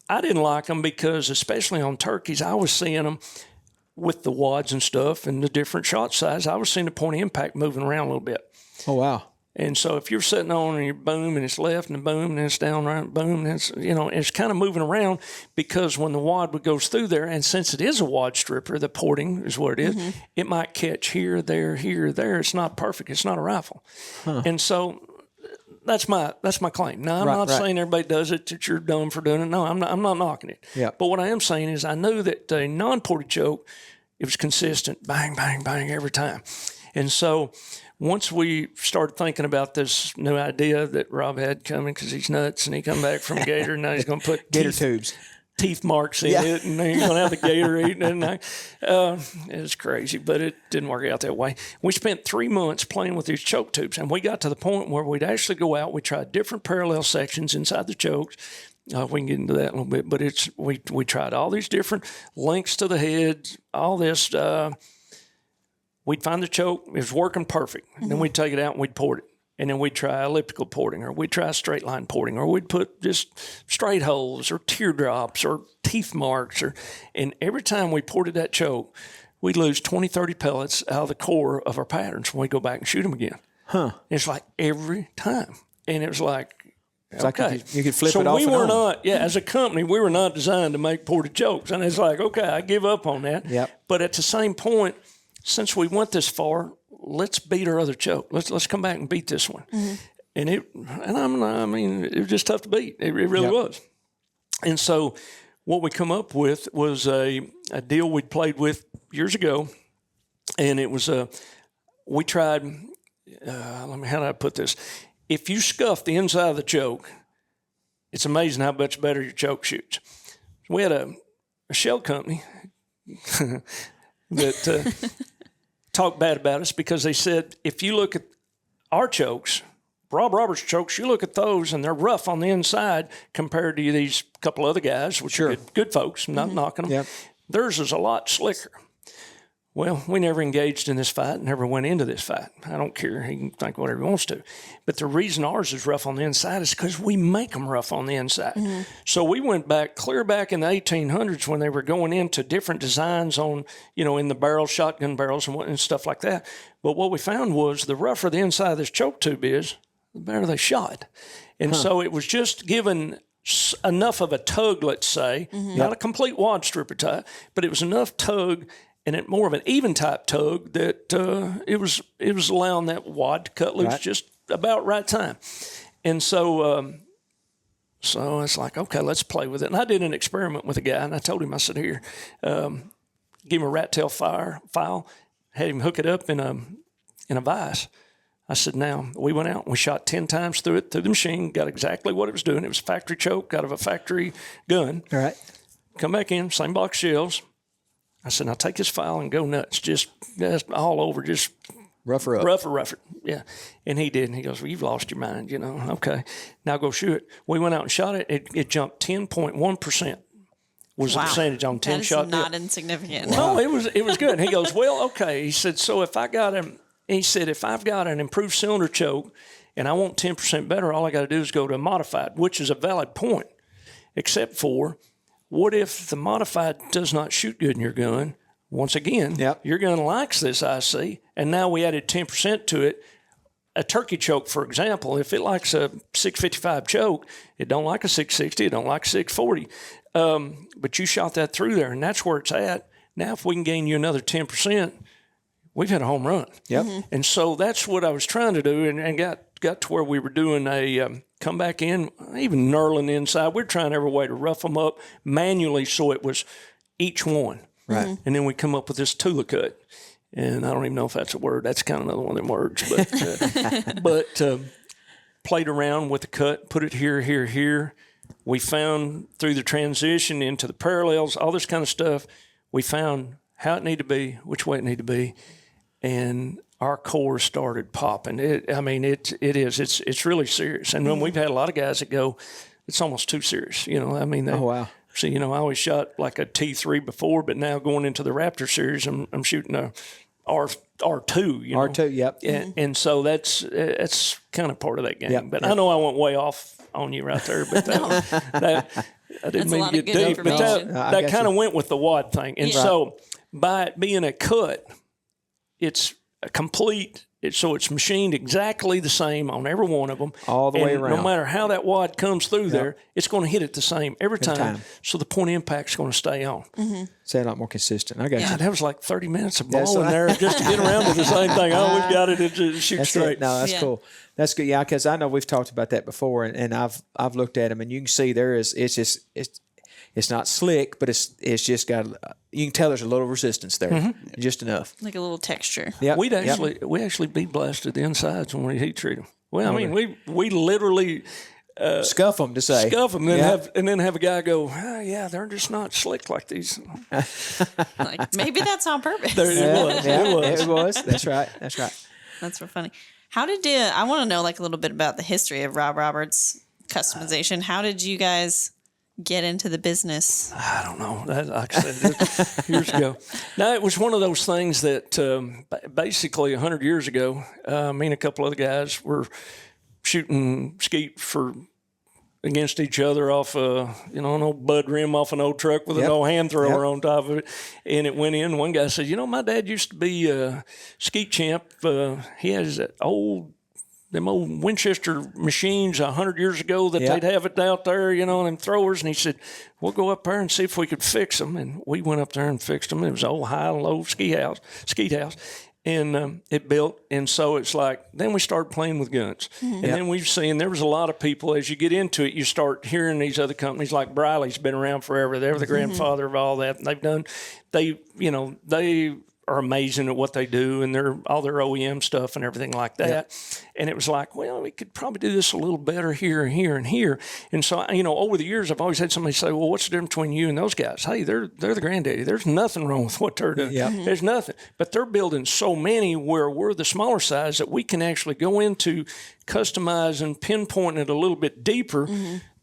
I didn't like them because, especially on turkeys, I was seeing them with the wads and stuff and the different shot size. I was seeing the point of impact moving around a little bit. Oh, wow. And so if you're sitting on and you're boom and it's left and boom and it's down right, boom, and it's, it's kind of moving around because when the wad goes through there, and since it is a wad stripper, the porting is what it is, it might catch here, there. It's not perfect. It's not a rifle. And so that's my claim. Now, I'm not saying everybody does it, that you're dumb for doing it. No, I'm not knocking it. Yeah. But what I am saying is I knew that a non-ported choke, it was consistent, bang, bang, bang every time. And so once we started thinking about this new idea that Rob had coming, because he's nuts and he come back from Gator, and now he's going to put Gator tubes. Teeth marks in it, and then you're going to have the gator eating it. It's crazy, but it didn't work out that way. We spent 3 months playing with these choke tubes, and we got to the point where we'd actually go out. We tried different parallel sections inside the chokes. We can get into that in a little bit, but we tried all these different lengths to the head, all this. We'd find the choke, it was working perfect. And then we'd take it out and we'd port it. And then we'd try elliptical porting, or we'd try straight line porting, or we'd put just straight holes or teardrops or teeth marks. And every time we ported that choke, we'd lose 20, 30 pellets out of the core of our patterns when we go back and shoot them again. Huh. It's like every time. And it was like, It's okay. like you could flip so it off we and were on. not, as a company, we were not designed to make ported chokes. And it's like, okay, I give up on that. Yep. But at the same point, since we went this far, let's beat our other choke. Let's come back and beat this one. And it was just tough to beat. It really was. And so what we come up with was a deal we'd played with years ago. And it was we tried, how did I put this? If you scuff the inside of the choke, it's amazing how much better your choke shoots. We had a shell company that talked bad about us because they said, if you look at our chokes, Rob Roberts' chokes, you look at those and they're rough on the inside compared to these couple other guys, which are good folks, I'm not knocking them. Yep. Theirs is a lot slicker. Well, we never engaged in this fight, never went into this fight. I don't care. He can think whatever he wants to. But the reason ours is rough on the inside is because we make them rough on the inside. So we went back, clear back in the 1800s when they were going into different designs on, in the barrels, shotgun barrels and stuff like that. But what we found was the rougher the inside of this choke tube is, the better they shot. And so it was just given enough of a tug, let's say, not a complete wad stripper type, but it was enough tug and it more of an even type tug that it was allowing that wad to cut loose just about right time. And so it's like, okay, let's play with it. And I did an experiment with a guy, and I told him, I said, here, give him a rat tail file, had him hook it up in a vise. I said, now, we went out and we shot 10 times through the machine, got exactly what it was doing. It was a factory choke out of a factory gun. All right. Come back in, same box shells. I said, now take this file and go nuts, just all over, just rougher up. Rougher. Yeah. And he did. And he goes, well, you've lost your mind, Okay. Now go shoot it. We went out and shot it. It jumped 10.1%. Was the percentage on 10 shot. That is not insignificant. No, it was good. And he goes, well, okay. He said, so if I've got an improved cylinder choke and I want 10% better, all I got to do is go to a modified, which is a valid point, except for what if the modified does not shoot good in your gun? Once again, your gun likes this IC, and now we added 10% to it. A turkey choke, for example, if it likes a 655 choke, it don't like a 660, it don't like a 640. But you shot that through there, and that's where it's at. Now, if we can gain you another 10%, we've had a home run. Yep. And so that's what I was trying to do, and got to where we were doing a come back in, even knurling inside. We're trying every way to rough them up manually so it was each one. Right. And then we come up with this Tula cut. And I don't even know if that's a word. That's kind of another one of them words. But, played around with the cut, put it here. We found through the transition into the parallels, all this kind of stuff, we found how it needed to be, which way it needed to be, and our core started popping. It's really serious. And when we've had a lot of guys that go, it's almost too serious. Oh, wow. So, I always shot like a T3 before, but now going into the Raptor series, I'm shooting a R2, R2, yep. And so that's kind of part of that game. Yep. But I know I went way off on you right there, but that I didn't That's a mean lot to of get good deep, but information. that kind of went with the wad thing. And Yeah. so by it being a cut, it's a complete. So it's machined exactly the same on every one of them. All the way and around. No matter how that wad comes through there, it's going to hit it the same every time. So the point of impact's going to stay on. Say a lot more consistent. I got you. Yeah, that was like 30 minutes of That's blowing right. there just to get around to the same thing. Oh, we've got it. It shoots That's straight. it. No, that's Yeah. cool. That's good. Yeah, because I know we've talked about that before, and I've looked at them, and you can see it's not slick, but it's just got. You can tell there's a little resistance there, just enough. Like a little texture. Yeah, We actually bead blasted the insides when we heat treat them. Well, I mean, we literally scuff them to say scuff them and then have a guy go, oh, yeah, they're just not slick like these. Like maybe that's on purpose. It was. That's right. That's right. That's so funny. How did I want to know like a little bit about the history of Rob Roberts customization. How did you guys get into the business? I don't know. Like I said, years ago. Now, it was one of those things that basically 100 years ago, me and a couple other guys were shooting skeet against each other off an old Bud rim off an old truck with an old hand thrower on top of it. And it went in. One guy said, my dad used to be a skeet champ. He has them old Winchester machines 100 years ago that they'd have it out there, them throwers. And he said, we'll go up there and see if we could fix them. And we went up there and fixed them. It was an old high and low skeet house. And it built. And so it's like, then we started playing with guns. And then we've seen there was a lot of people, as you get into it, you start hearing these other companies like Briley's been around forever. They're the grandfather of all that. And they are amazing at what they do, and all their OEM stuff and everything like that. Yep. And it was like, well, we could probably do this a little better here and here and here. And so, over the years, I've always had somebody say, well, what's the difference between you and those guys? Hey, they're the granddaddy. There's nothing wrong with what they're doing. Yep. There's nothing. But they're building so many where we're the smaller size that we can actually go into customize and pinpoint it a little bit deeper.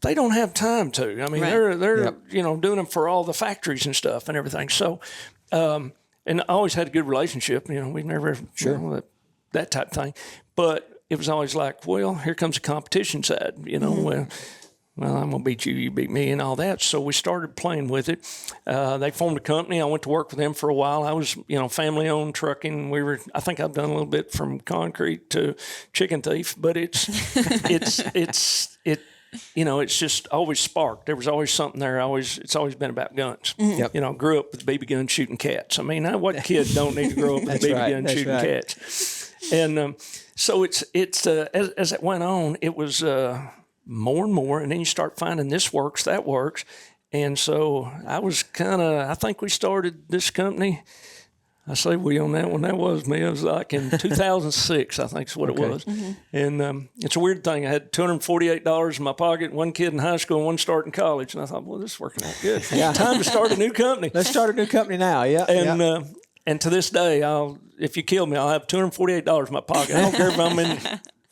They don't have time to. I mean, they're doing them for all the factories and stuff and everything. So, and I always had a good relationship. We've never that type of thing. But it was always like, well, here comes the competition side. Well, I'm gonna beat you, you beat me, and all that. So we started playing with it. They formed a company. I went to work with them for a while. I was, family-owned trucking. I think I've done a little bit from concrete to chicken thief, but it's just always sparked. There was always something there. It's always been about guns. Grew up with BB guns shooting cats. I mean, what kid don't need to grow up with BB guns shooting cats? And so it's as it went on, it was more and more, and then you start finding this works, that works. And so I think we started this company. I say we on that one. That was me. It was like in 2006, I think is what it was. And it's a weird thing. I had $248 in my pocket, one kid in high school and one starting college. And I thought, well, this is working out good. Time to start a new company. Let's start a new company now. Yeah. And to this day, if you kill me, I'll have $248 in my pocket. I don't care if I'm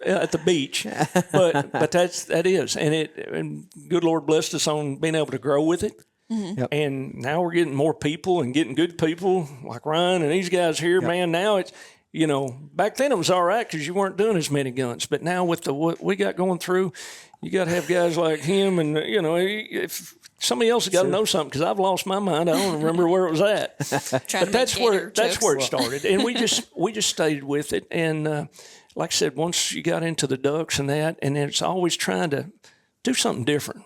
at the beach, but that is. And good Lord blessed us on being able to grow with it. And now we're getting more people and getting good people like Ryan and these guys here, man. Now it's, back then it was all right because you weren't doing as many guns. But now with what we got going through, you got to have guys like him. And, if somebody else has got to know something because I've lost my mind. I don't remember where it was at. But that's where it started. And we just stayed with it. And like I said, once you got into the ducks and that, and it's always trying to do something different.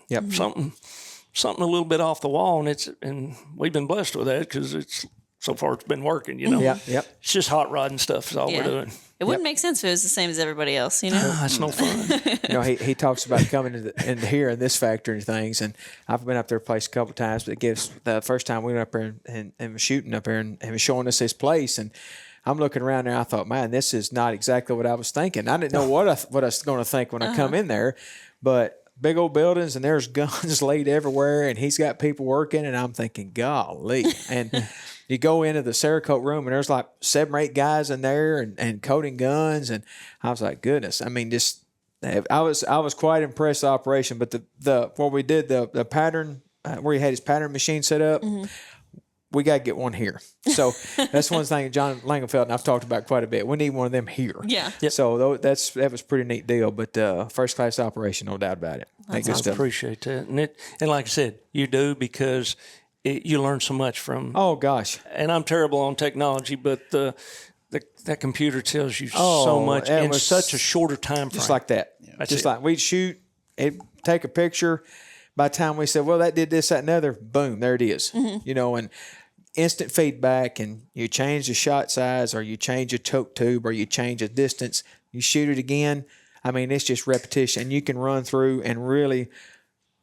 Something a little bit off the wall, and we've been blessed with that because so far it's been working. It's just hot rodding stuff is all we're doing. It wouldn't make sense if it was the same as everybody else. It's no fun. He talks about coming into here in this factory and things, and I've been up there place a couple of times. But the first time we went up there and was shooting up there and was showing us his place, and I'm looking around there. I thought, man, this is not exactly what I was thinking. I didn't know what I was going to think when I come in there, but. Big old buildings, and there's guns laid everywhere, and he's got people working, and I'm thinking, golly. And you go into the Cerakote room, and there's like 7 or 8 guys in there and coating guns, and I was like, goodness. I mean, I was quite impressed with the operation, but the what we did, the pattern, where he had his pattern machine set up, we got to get one here. So that's one thing John Langenfeld and I've talked about quite a bit. We need one of them here. Yeah. Yep. So that was a pretty neat deal. But first class operation, no doubt about it. I appreciate that. And like I said, you do because you learn so much from. Oh gosh. And I'm terrible on technology, but that computer tells you so much in such a shorter time frame. Just like that. Yeah. Just like we'd shoot, take a picture. By the time we said, well, that did this, that, and other, boom, there it is. And instant feedback, and you change the shot size, or you change a choke tube, or you change a distance, you shoot it again. I mean, it's just repetition. And you can run through and really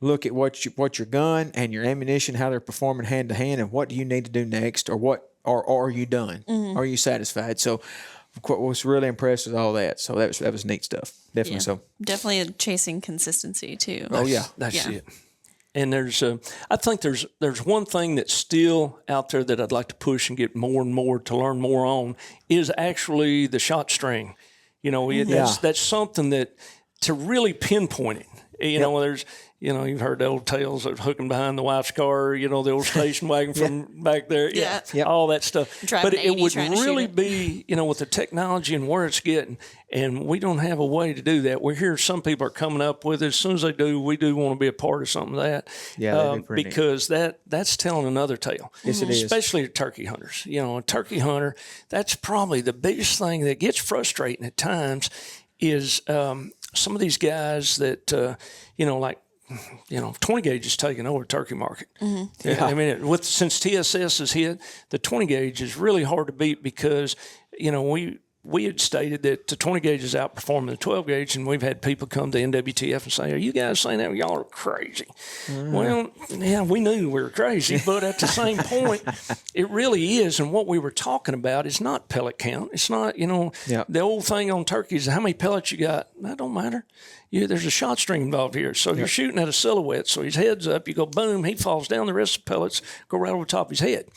look at what your gun and your ammunition, how they're performing hand to hand, and what do you need to do next, or are you done? Are you satisfied? So was really impressed with all that. So that was neat stuff. Definitely so. Definitely chasing consistency too. Oh yeah. That's it. And I think there's one thing that's still out there that I'd like to push and get more and more to learn more on is actually the shot string. That's something that to really pinpoint it. There's you've heard the old tales of hooking behind the wife's car, the old station wagon from back there. All that stuff. Driving but it 80 would trying to really shoot be, with the technology and where it's getting, and we don't have a way to do that. We're here, some people are coming up with it. As soon as they do, we do want to be a part of something of that. Yeah, because that's telling another tale. Yes, it is. Especially to turkey hunters. A turkey hunter, that's probably the biggest thing that gets frustrating at times is some of these guys that, 20 gauge is taking over the turkey market. Yeah. I mean, since TSS has hit, the 20 gauge is really hard to beat because, we had stated that the 20 gauge is outperforming the 12 gauge, and we've had people come to NWTF and say, "Are you guys saying that? Y'all are crazy." Well, yeah, we knew we were crazy, but at the same point, it really is. And what we were talking about is not pellet count. It's not, the old thing on turkeys, how many pellets you got. That don't matter. There's a shot string involved here. So you're shooting at a silhouette. So his head's up. You go, boom, he falls down. The rest of the pellets go right over the top of his head.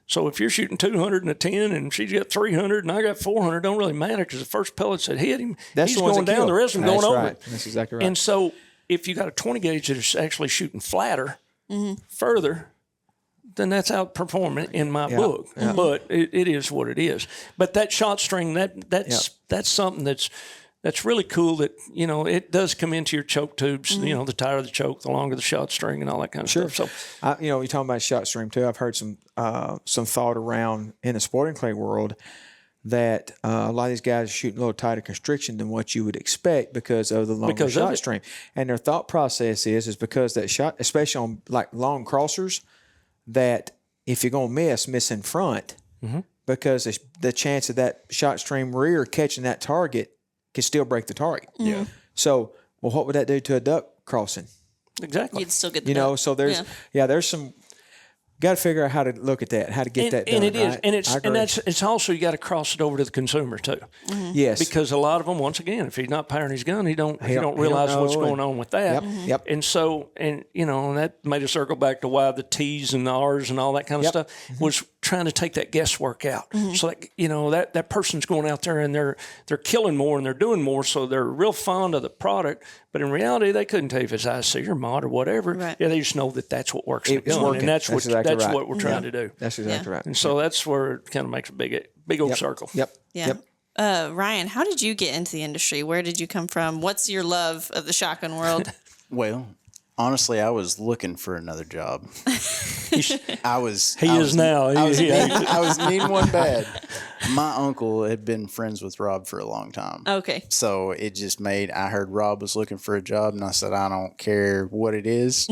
So if you're shooting 200 and a 10 and she's got 300 and I got 400, don't really matter because the first pellets that hit him, he's going down, the rest of them going over. That's exactly right. And so if you got a 20 gauge that is actually shooting flatter, further, then that's outperforming in my book. Yeah. But it is what it is. But that shot string, that's something that's really cool that, it does come into your choke tubes, the tighter the choke, the longer the shot string and all that kind of stuff. So, you're talking about shot string too. I've heard some thought around in the sporting clay world that a lot of these guys are shooting a little tighter constriction than what you would expect because of the longer shot string. And their thought process is because that shot, especially on like long crossers, that if you're going to miss in front, because the chance of that shot stream rear catching that target can still break the target. Yeah. So, what would that do to a duck crossing? Exactly. You'd still get the duck. So there's some. Got to figure out how to look at that, how to get that done. And it is, right? and it's also you got to cross it over to the consumer too. Yes, because a lot of them, once again, if he's not powering his gun, he don't realize what's going on with that. Yep. And so, and that made us circle back to why the T's and the R's and all that kind of stuff was trying to take that guesswork out. So that that person's going out there and they're killing more and they're doing more, so they're real fond of the product. But in reality, they couldn't tell you if it's IC or mod or whatever. Right. Yeah, they just know that that's what works in the gun, and that's what we're trying to do. That's exactly right. And so that's where it kind of makes a big old circle. Yep. Yeah. Ryan, how did you get into the industry? Where did you come from? What's your love of the shotgun world? Well, honestly, I was looking for another job. I was needing one bad. My uncle had been friends with Rob for a long time. Okay. So it just I heard Rob was looking for a job, and I said, I don't care what it is.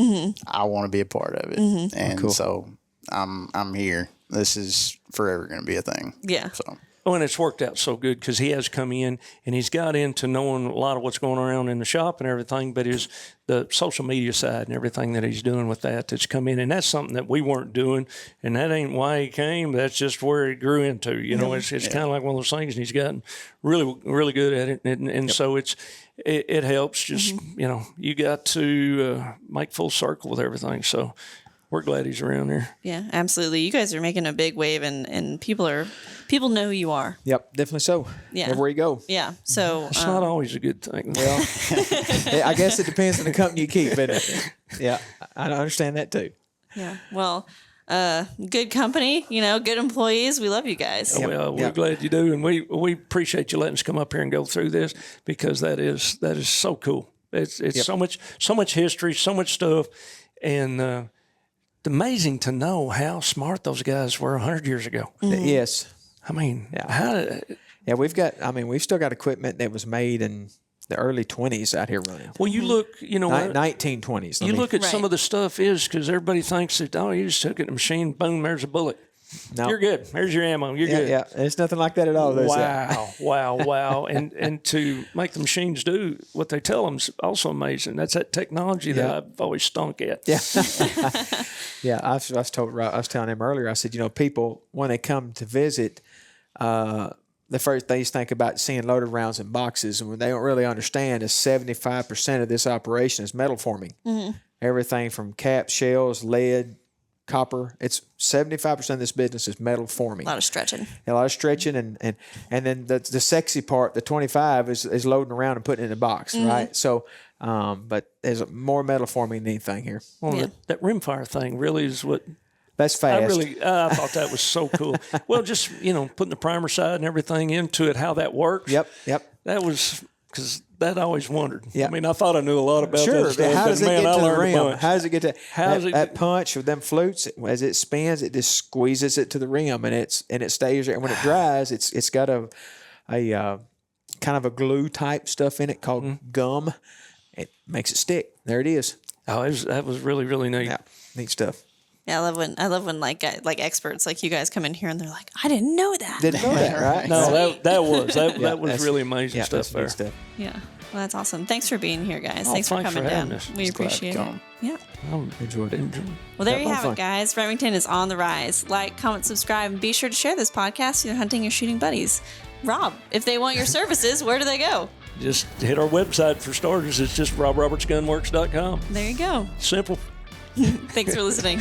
I want to be a part of it. And so I'm here. This is forever going to be a thing. Yeah. So. Oh, and it's worked out so good because he has come in and he's got into knowing a lot of what's going around in the shop and everything, but the social media side and everything that he's doing with that's come in. And that's something that we weren't doing. And that ain't why he came. That's just where he grew into. It's kind of like one of those things, and he's gotten really, really good at it. And so it helps. Just, you got to make full circle with everything. So we're glad he's around there. Yeah, absolutely. You guys are making a big wave, and people know who you are. Yep, definitely so. Yeah. Everywhere you go. Yeah. So it's not always a good thing. Well, I guess it depends on the company you keep, but yeah, I understand that too. Yeah. Well, good company, good employees. We love you guys. Well, we're glad you do, and we appreciate you letting us come up here and go through this, because that is so cool. It's so much history, so much stuff, and it's amazing to know how smart those guys were 100 years ago. Yes. I mean, we've still got equipment that was made in the early 20s out here running. Well, you look, 1920s. You look at some of the stuff because everybody thinks that, you just took it in a machine, boom, there's a bullet. No. You're good. There's your ammo. You're good. Yeah, it's nothing like that at all. Wow. And to make the machines do what they tell them is also amazing. That's that technology that I've always stunk at. Yeah. Yeah, I was telling him earlier, I said, people, when they come to visit, the first they think about seeing loaded rounds in boxes, and what they don't really understand is 75% of this operation is metal forming. Everything from caps, shells, lead, copper. It's 75% of this business is metal forming. A lot of stretching. And then the sexy part, the 25 is loading around and putting it in a box, right? So, but there's more metal forming than anything here. Well, that rimfire thing really is what. That's fast. I thought that was so cool. Well, just, putting the primer side and everything into it, how that works. Yep. That was, because that I always wondered. Yep. I mean, I thought I knew a lot about that stuff. How does it get to the rim? How does it get to that punch with them flutes? As it spins, it just squeezes it to the rim, and it stays there. And when it dries, it's got a kind of a glue type stuff in it called gum. It makes it stick. There it is. Oh, that was really, really neat. Yeah, neat stuff. Yeah, I love when like experts like you guys come in here and they're like, I didn't know that. Didn't know that, right? No, that was really amazing stuff there. Stuff. Yeah, well, that's awesome. Thanks for being here, guys. Oh, thanks for coming down. us. We appreciate it. Yeah. Enjoyed it. Well, there you have fun. it, guys. Remington is on the rise. Like, comment, subscribe, and be sure to share this podcast to your hunting or shooting buddies. Rob, if they want your services, where do they go? Just hit our website for starters. It's just robrobertsgunworks.com. There you go. Simple. Thanks for listening.